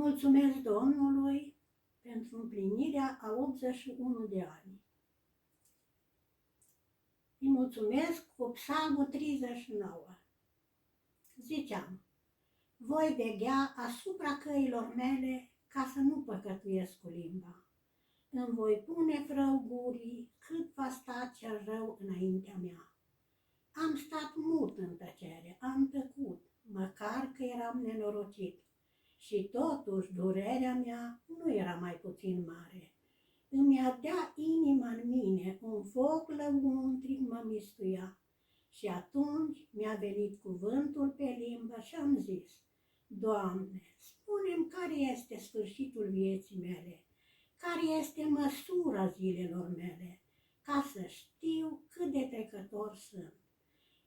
Mulțumesc Domnului pentru împlinirea a 81 de ani. Îi mulțumesc cu Psalmul 39. Ziceam: voi veghea asupra căilor mele ca să nu păcătuiesc cu limba. Îmi voi pune frâu gurii cât va sta cel rău înaintea mea. Am stat mut în tăcere, am tăcut, măcar că eram nenorocit. Și totuși durerea mea nu era mai puțin mare. Îmi ardea inima în mine, un foc lăuntric mă mistuia. Și atunci mi-a venit cuvântul pe limbă și am zis: Doamne, spune-mi care este sfârșitul vieții mele, care este măsura zilelor mele, ca să știu cât de trecător sunt.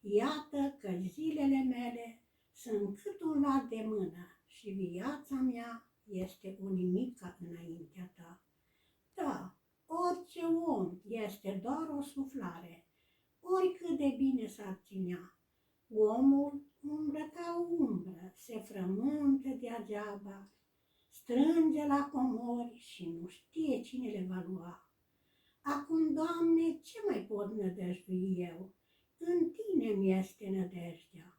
Iată că zilele mele sunt cât un lat de mână și viața mea este o nimica înaintea ta. Da, orice om este doar o suflare, oricât de bine s-ar ținea. Omul umblă ca umbră, se frământă degeaba, strânge la comori și nu știe cine le va lua. Acum, Doamne, ce mai pot nădăjdui eu? În Tine mi-este nădejdea.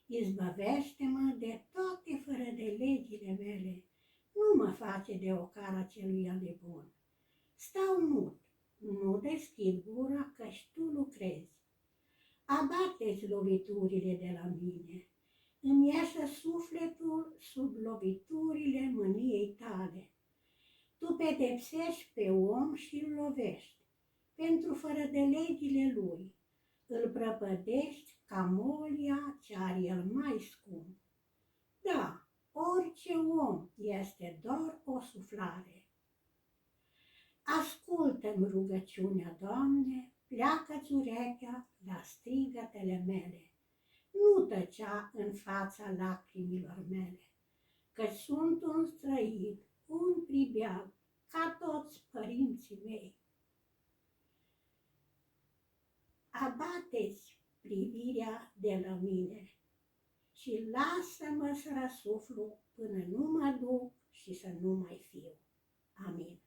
Izbăvește-mă de toate fără de legile mele, nu mă face de ocara celuia de bun. Stau mut, nu deschid gura, căci Tu lucrezi. Abate-ți loviturile de la mine, îmi iasă sufletul sub loviturile mâniei Tale. Tu pedepsești pe om și îl lovești, pentru fără de legile lui, îl prăpădești ca molia ce are el mai scump. Da, orice om este doar o suflare. Ascultă-mi rugăciunea, Doamne, pleacă-ți urechea la strigătele mele. Nu tăcea în fața lacrimilor mele, căci sunt un străin, un pribeag, ca toți părinții mei. Abate-ți privirea de la mine și lasă-mă să răsuflu până nu mă duc și să nu mai fiu. Amin.